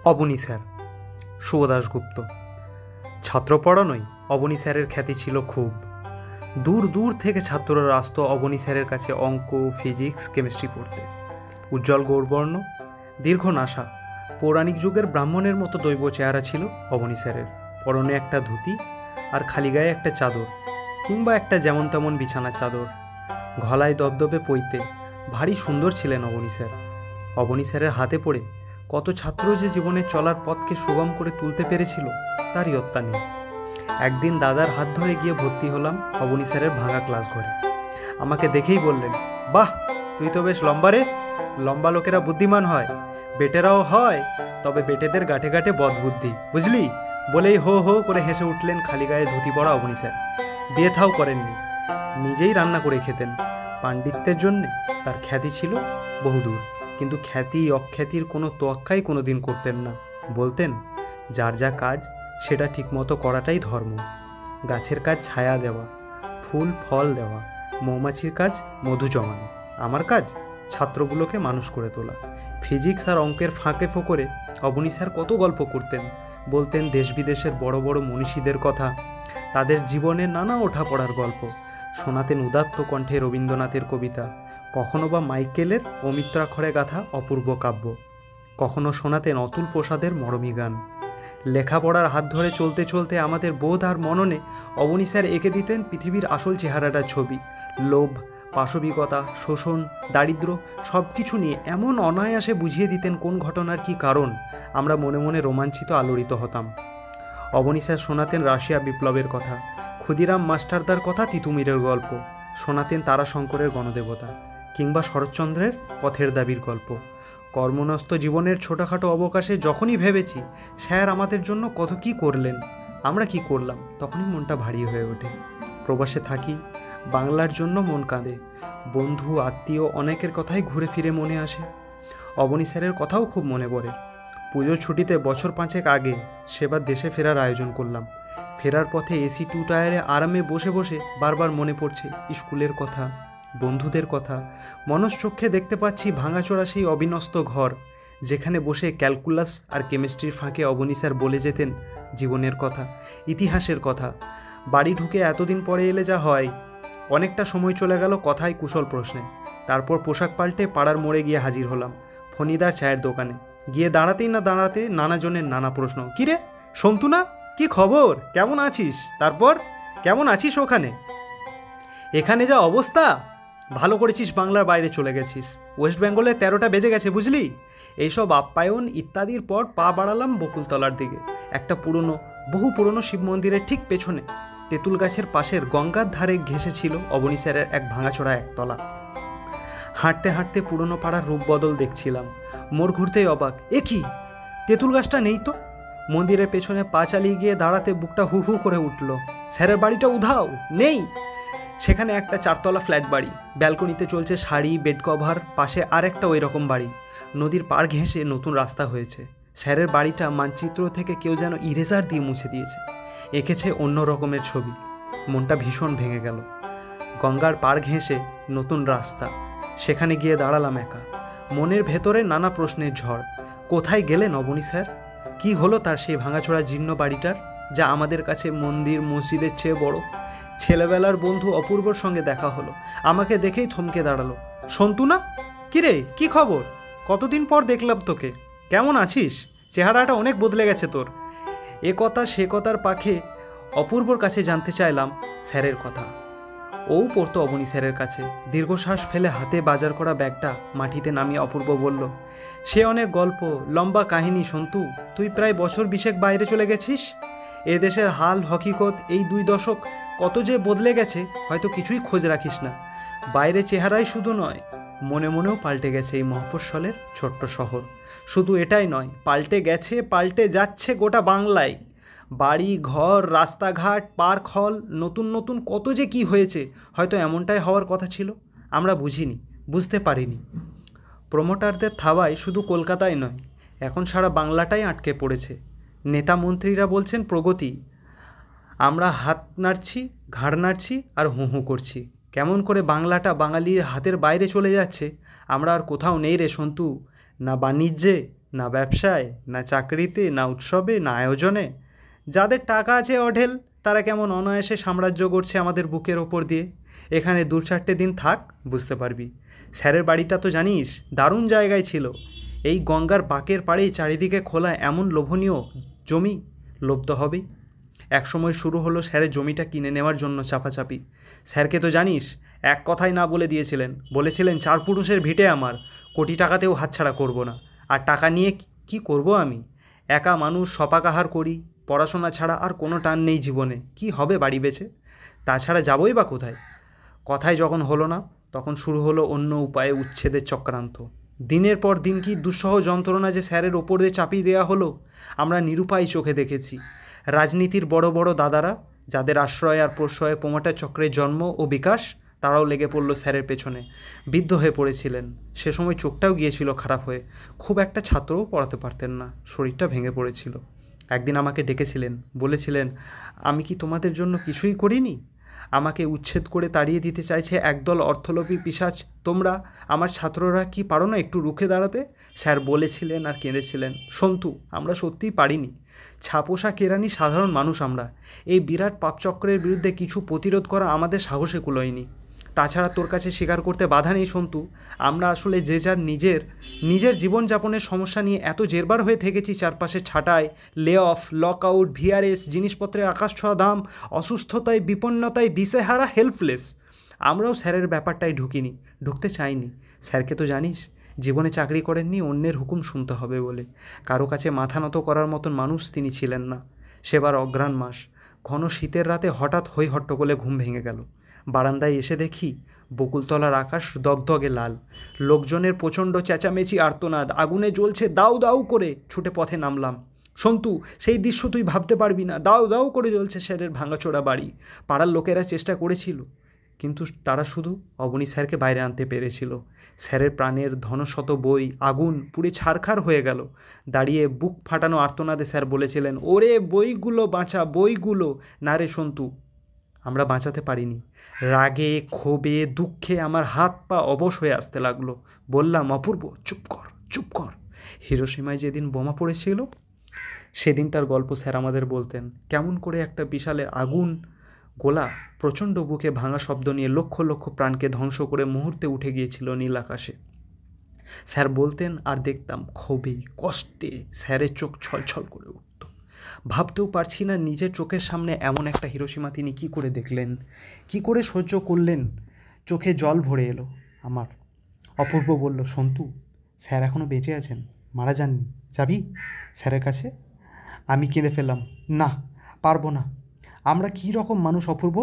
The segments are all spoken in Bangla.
অবনী স্যার, শুভ দাশগুপ্ত। ছাত্র পড়ানোই অবনী স্যারের খ্যাতি ছিল খুব। দূর দূর থেকে ছাত্ররা আসত অবনী স্যারের কাছে অঙ্ক, ফিজিক্স, কেমিস্ট্রি পড়তে। উজ্জ্বল গৌরবর্ণ, দীর্ঘ নাসা, পৌরাণিক যুগের ব্রাহ্মণের মতো দৈব চেহারা ছিল অবনী স্যারের। পরনে একটা ধুতি আর খালি গায়ে একটা চাদর, কিংবা একটা যেমন তেমন বিছানার চাদর। গলায় দবদবে পইতে, ভারী সুন্দর ছিলেন অবনী স্যার। অবনী স্যারের হাতে পড়ে কত ছাত্র যে জীবনে চলার পথকে সুগম করে তুলতে পেরেছিল তার ইয়ত্তা নেই। একদিন দাদার হাত ধরে গিয়ে ভর্তি হলাম অবনী স্যারের ভাঙা ক্লাস ঘরে। আমাকে দেখেই বললেন, বাহ, তুই তো বেশ লম্বা রে। লম্বা লোকেরা বুদ্ধিমান হয়, বেটেরাও হয়, তবে বেটেদের গাঁটে গাঁটে বদবুদ্ধি, বুঝলি? বলেই হো হো করে হেসে উঠলেন খালি গায়ে ধুতি পরা অবনী স্যার। বিয়ে থাও করেননি, নিজেই রান্না করে খেতেন। পাণ্ডিত্যের জন্যে তার খ্যাতি ছিল বহুদূর, কিন্তু খ্যাতি অখ্যাতির কোনো তোয়াক্কাই কোনো দিন করতেন না। বলতেন, যার যা কাজ সেটা ঠিকমতো করাটাই ধর্ম। গাছের কাজ ছায়া দেওয়া, ফুল ফল দেওয়া, মৌমাছির কাজ মধু জমানো, আমার কাজ ছাত্রগুলোকে মানুষ করে তোলা। ফিজিক্স আর অঙ্কের ফাঁকে ফোকরে অবনী স্যার কত গল্প করতেন। বলতেন দেশ বিদেশের বড় বড় মনীষীদের কথা, তাদের জীবনে নানা ওঠা পড়ার গল্প। শোনাতেন উদাত্ত কণ্ঠে রবীন্দ্রনাথের কবিতা, কখনো বা মাইকেলের অমিত্রাক্ষরে গাথা অপূর্ব কাব্য, কখনো শোনাতেন অতুল প্রসাদের মরমী গান। লেখাপড়ার হাত ধরে চলতে চলতে আমাদের বোধ আর মননে অবনী স্যার এঁকে দিতেন পৃথিবীর আসল চেহারাটার ছবি। লোভ, পাশবিকতা, শোষণ, দারিদ্র সব কিছু নিয়ে এমন অনায়াসে বুঝিয়ে দিতেন কোন ঘটনার কি কারণ। আমরা মনে মনে রোমাঞ্চিত আলোড়িত হতাম। অবনী স্যার শোনাতেন রাশিয়া বিপ্লবের কথা, ক্ষুদিরাম মাস্টারদার কথা, তিতুমিরের গল্প। শোনাতেন তারাশঙ্করের গণদেবতা, কিংবা শরৎচন্দ্রের পথের দাবির গল্প। কর্মনস্ত জীবনের ছোটোখাটো অবকাশে যখনই ভেবেছি স্যার আমাদের জন্য কত কী করলেন, আমরা কি করলাম, তখনই মনটা ভারী হয়ে ওঠে। প্রবাসে থাকি, বাংলার জন্য মন কাঁদে। বন্ধু আত্মীয় অনেকের কথাই ঘুরে ফিরে মনে আসে। অবনী স্যারের কথাও খুব মনে পড়ে। পুজোর ছুটিতে বছর 5 আগে সেবার দেশে ফেরার আয়োজন করলাম। ফেরার পথে এসি 2 টায়ারে আরামে বসে বসে বারবার মনে পড়ছে স্কুলের কথা, বন্ধুদের কথা। মনশ্চক্ষে দেখতে পাচ্ছি ভাঙাচোরা সেই অবিনস্ত ঘর, যেখানে বসে ক্যালকুলাস আর কেমিস্ট্রির ফাঁকে অবনী স্যার বলে যেতেন জীবনের কথা, ইতিহাসের কথা। বাড়ি ঢুকে এতদিন পরে এলে যা হয়, অনেকটা সময় চলে গেল কথায় কুশল প্রশ্নে। তারপর পোশাক পাল্টে পাড়ার মোড়ে গিয়ে হাজির হলাম ফণিদার চায়ের দোকানে। গিয়ে দাঁড়াতেই না দাঁড়াতে নানাজনের নানা প্রশ্ন। কিরে সন্তু না, কি খবর, কেমন আছিস? তারপর কেমন আছিস ওখানে? এখানে যা অবস্থা, ভালো করেছিস বাংলার বাইরে চলে গেছিস। ওয়েস্ট বেঙ্গলে 13টা বেজে গেছে, বুঝলি? এইসব আপ্যায়ন ইত্যাদির পর পা বাড়ালাম বকুলতলার দিকে। একটা বহু পুরনো শিব মন্দিরের ঠিক পেছনে তেঁতুল গাছের পাশের গঙ্গার ধারে ঘেঁষেছিল অবনী স্যারের এক ভাঙাচোরা একতলা। হাঁটতে হাঁটতে পুরনো পাড়ার রূপ বদল দেখছিলাম। মোড় ঘুরতেই অবাক, এ কি, তেঁতুল গাছটা নেই তো! মন্দিরের পেছনে পা চালিয়ে গিয়ে দাঁড়াতে বুকটা হু হু করে উঠল। স্যারের বাড়িটা উধাও, নেই। সেখানে একটা 4তলা ফ্ল্যাট বাড়ি, ব্যালকনিতে চলছে শাড়ি, বেড কভার, পাশে আর একটা ওই রকম বাড়ি। নদীর পাড় ঘেঁষে নতুন রাস্তা হয়েছে। স্যারের বাড়িটা মানচিত্র থেকে কেউ যেন ইরেজার দিয়ে মুছে দিয়েছে, এঁকেছে অন্য রকমের ছবি। মনটা ভীষণ ভেঙে গেল। গঙ্গার পাড় ঘেঁষে নতুন রাস্তা, সেখানে গিয়ে দাঁড়ালাম একা। মনের ভেতরে নানা প্রশ্নের ঝড়। কোথায় গেলেন অবনী স্যার? কি হলো তার সেই ভাঙাচোরা জীর্ণ বাড়িটার, যা আমাদের কাছে মন্দির মসজিদের চেয়ে বড়? ছেলেবেলার বন্ধু অপূর্বর সঙ্গে দেখা হলো। আমাকে দেখেই থমকে দাঁড়ালো। সন্তু না, কিরে কি খবর, কতদিন পর দেখলাম তোকে, কেমন আছিস? চেহারাটা অনেক বদলে গেছে তোর। এ কথা সে কথার পাখে অপূর্বর কাছে জানতে চাইলাম স্যারের কথা। ও পড়তো অবনী স্যারের কাছে। দীর্ঘশ্বাস ফেলে হাতে বাজার করা ব্যাগটা মাটিতে নামিয়ে অপূর্ব বলল, সে অনেক গল্প, লম্বা কাহিনী সন্তু। তুই প্রায় বছর 20 বাইরে চলে গেছিস। এ দেশের হাল হকিকত এই 2 দশক কত যে বদলে গেছে, হয়তো কিছুই খোঁজ রাখিস না। বাইরে চেহারাই শুধু নয়, মনে মনেও পাল্টে গেছে এই মফস্বলের ছোট্ট শহর। শুধু এটাই নয়, পাল্টে গেছে, পাল্টে যাচ্ছে গোটা বাংলায়। বাড়ি ঘর, রাস্তাঘাট, পার্ক হল, নতুন নতুন কত যে কি হয়েছে। হয়তো এমনটাই হওয়ার কথা ছিল, আমরা বুঝিনি, বুঝতে পারিনি। প্রমোটারদের থাবায় শুধু কলকাতায় নয়, এখন সারা বাংলাটাই আটকে পড়েছে। নেতা মন্ত্রীরা বলছেন প্রগতি, আমরা হাত নাড়ছি, ঘাড় নাড়ছি আর হু হু করছি। কেমন করে বাংলাটা বাঙালির হাতের বাইরে চলে যাচ্ছে। আমরা আর কোথাও নেই রে সন্তু, না বাণিজ্যে, না ব্যবসায়, না চাকরিতে, না উৎসবে, না আয়োজনে। যাদের টাকা আছে অঢেল, তারা কেমন অনায়াসে সাম্রাজ্য গড়ছে আমাদের বুকের ওপর দিয়ে। এখানে 2-4টে দিন থাক, বুঝতে পারবি। স্যারের বাড়িটা তো জানিস, দারুণ জায়গায় ছিল। এই গঙ্গার বাঁকের পাড়েই চারিদিকে খোলা এমন লোভনীয় জমি, লোভ তো হবেই। একসময় শুরু হলো স্যারের জমিটা কিনে নেওয়ার জন্য চাপাচাপি। স্যারকে তো জানিস, এক কথাই না বলে দিয়েছিলেন। বলেছিলেন 4 পুরুষের ভিটে আমার, কোটি টাকাতেও হাতছাড়া করব না। আর টাকা নিয়ে কি করব আমি? একা মানুষ, সপাকাহার করি। পড়াশোনা ছাড়া আর কোনো টান নেই জীবনে। কি হবে বাড়ি বেচে? তাছাড়া যাবই বা কোথায়? কথায় যখন হলো না, তখন শুরু হলো অন্য উপায়ে উচ্ছেদের চক্রান্ত। দিনের পর দিন কি দুঃসহ যন্ত্রণা যে স্যারের ওপর দিয়ে চাপিয়ে দেওয়া হলো, আমরা নিরুপায় চোখে দেখেছি। রাজনীতির বড় বড় দাদারা, যাদের আশ্রয় আর প্রশ্রয়ে প্রমোটার চক্রের জন্ম ও বিকাশ, তারাও লেগে পড়লো স্যারের পেছনে। বিদ্ধ হয়ে পড়েছিলেন। সে সময় চোখটাও গিয়েছিল খারাপ হয়ে। খুব একটা ছাত্রও পড়াতে পারতেন না, শরীরটা ভেঙে পড়েছিল। একদিন আমাকে ডেকেছিলেন, বলেছিলেন, আমি কি তোমাদের জন্য কিছুই করিনি? আমাকে উচ্ছেদ করে তাড়িয়ে দিতে চাইছে একদল অর্থলোভী পিশাচ। তোমরা, আমার ছাত্ররা, কি পারো না একটু রুখে দাঁড়াতে? স্যার বলেছিলেন আর কেঁদেছিলেন, সন্তু, আমরা সত্যিই পারিনি। ছাপোষা কেরানি সাধারণ মানুষ আমরা। এই বিরাট পাপচক্রের বিরুদ্ধে কিছু প্রতিরোধ করা আমাদের সাহসে কুলোয়নি। তাছাড়া তোর কাছে স্বীকার করতে বাধা নেই সন্তু, আমরা আসলে যে যার নিজের জীবনযাপনের সমস্যা নিয়ে এত জেরবার হয়ে থেকেছি। চারপাশে ছাঁটাই, লে অফ, লক আউট, ভিআরএস, জিনিসপত্রের আকাশছোঁয়া দাম, অসুস্থতায়, বিপন্নতায়, দিশেহারা, হেল্পলেস। আমরাও স্যারের ব্যাপারটাই ঢুকতে চাইনি। স্যারকে তো জানিস, জীবনে চাকরি করেননি অন্যের হুকুম শুনতে হবে বলে। কারো কাছে মাথা নত করার মতন মানুষ তিনি ছিলেন না। সেবার অঘ্রাণ মাস, ঘন শীতের রাতে হঠাৎ হই হট্টগোলে ঘুম ভেঙে গেল। বারান্দায় এসে দেখি বকুলতলার আকাশ দগদগে লাল। লোকজনের প্রচণ্ড চেঁচামেচি, আর্তনাদ। আগুনে জ্বলছে দাউ দাউ করে। ছুটে পথে নামলাম। সন্তু, সেই দৃশ্য তুই ভাবতে পারবি না। দাউ দাউ করে জ্বলছে স্যারের ভাঙাচোরা বাড়ি। পাড়ার লোকেরা চেষ্টা করেছিল, কিন্তু তারা শুধু অবনী স্যারকে বাইরে আনতে পেরেছিল। স্যারের প্রাণের ধনশত বই আগুন পুড়ে ছারখার হয়ে গেল। দাঁড়িয়ে বুক ফাটানো আর্তনাদে স্যার বলেছিলেন, ওরে বইগুলো বাঁচা, বইগুলো। না রে সন্তু, আমরা বাঁচাতে পারিনি। রাগে, ক্ষোভে, দুঃখে আমার হাত পা অবশ হয়ে আসতে লাগলো। বললাম, অপূর্ব, চুপ কর, চুপ কর। হিরোশিমায় যেদিন বোমা পড়েছিল, সেদিনটার গল্প স্যার আমাদের বলতেন। কেমন করে একটা বিশালের আগুন গোলা প্রচণ্ড বুকে ভাঙা শব্দ নিয়ে লক্ষ লক্ষ প্রাণকে ধ্বংস করে মুহূর্তে উঠে গিয়েছিল নীল আকাশে। স্যার বলতেন আর দেখতাম, ক্ষোভে, কষ্টে স্যারের চোখ ছলছল করে উঠত। ভাবতেও পারছি না নিজের চোখের সামনে এমন একটা হিরোশিমা তিনি কি করে দেখলেন, কি করে সহ্য করলেন। চোখে জল ভরে এলো আমার। অপূর্ব বলল, সন্তু, স্যার এখনও বেঁচে আছেন, মারা যাননি। যাবি স্যারের কাছে? আমি কেঁদে ফেললাম, না, পারবো না। আমরা কী রকম মানুষ অপূর্ব!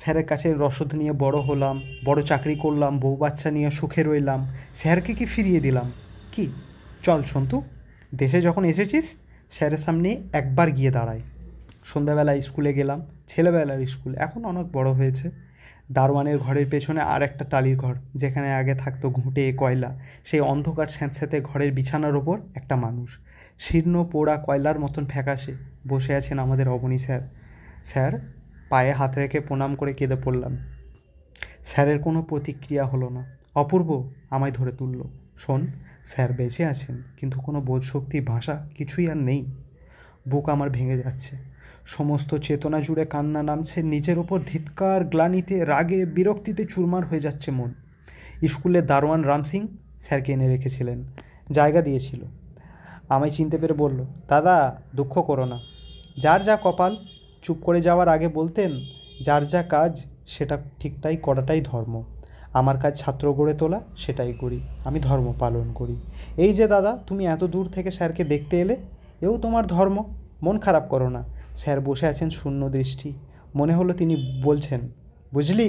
স্যারের কাছে রসদ নিয়ে বড় হলাম, বড় চাকরি করলাম, বউ বাচ্চা নিয়ে সুখে রইলাম, স্যারকে কি ফিরিয়ে দিলাম? কি, চল সন্তু, দেশে যখন এসেছিস স্যারের সামনে একবার গিয়ে দাঁড়াই। সন্ধ্যাবেলা স্কুলে গেলাম, ছেলেবেলার স্কুল, এখন অনেক বড় হয়েছে। দারোয়ানের ঘরের পেছনে আর একটা টালির ঘর, যেখানে আগে থাকতো ঘুঁটে, কয়লা। সেই অন্ধকার স্যাঁতস্যাঁতে ঘরের বিছানার ওপর একটা মানুষ, শীর্ণ পোড়া কয়লার মতন ফ্যাকাশে, বসে আছেন আমাদের অবনী স্যার। স্যার, পায়ে হাত রেখে প্রণাম করে কেঁদে পড়লাম। স্যারের কোনো প্রতিক্রিয়া হলো না। অপূর্ব আমায় ধরে তুলল। শোন, স্যার বেঁচে আছেন, কিন্তু কোনো বোধশক্তি, ভাষা কিছুই আর নেই। বুক আমার ভেঙে যাচ্ছে, সমস্ত চেতনা জুড়ে কান্না নামছে। নিজের ওপর ধিক্কার, গ্লানিতে, রাগে, বিরক্তিতে চুরমার হয়ে যাচ্ছে মন। স্কুলের দারোয়ান রাম সিং স্যারকে এনে রেখেছিলেন, জায়গা দিয়েছিল। আমায় চিনতে পেরে বলল, দাদা, দুঃখ করো না, যার যা কপাল। চুপ করে যাওয়ার আগে বলতেন, যার যা কাজ সেটা ঠিকটাই করাটাই ধর্ম। আমার কাজ ছাত্র গড়ে তোলা, সেটাই করি, আমি ধর্ম পালন করি। এই যে দাদা, তুমি এত দূর থেকে স্যারকে দেখতে এলে, এও তোমার ধর্ম। মন খারাপ করো না। স্যার বসে আছেন শূন্য দৃষ্টি। মনে হলো তিনি বলছেন, বুঝলি,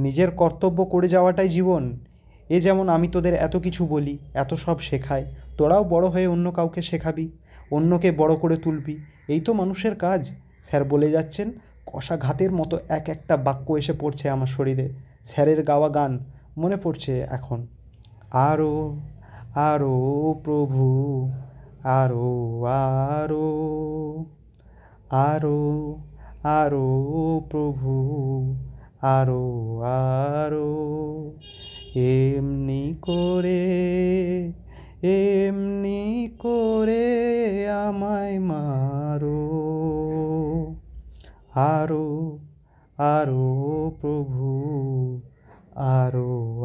নিজের কর্তব্য করে যাওয়াটাই জীবন। এ যেমন আমি তোদের এত কিছু বলি, এত সব শেখাই, তোরাও বড় হয়ে অন্য কাউকে শেখাবি, অন্যকে বড় করে তুলবি। এই তো মানুষের কাজ। স্যার বলে যাচ্ছেন, কষা ঘাতের মতো এক একটা বাক্য এসে পড়ছে আমার শরীরে। স্যারের গাওয়া গান মনে পড়ছে এখন। আরো, আরো প্রভু, আরো, আরো, আরো, আরো প্রভু, আরো, আরো, এমনি করে, এমনি করে আমায় মারো, আরো আরো প্রভু, আরো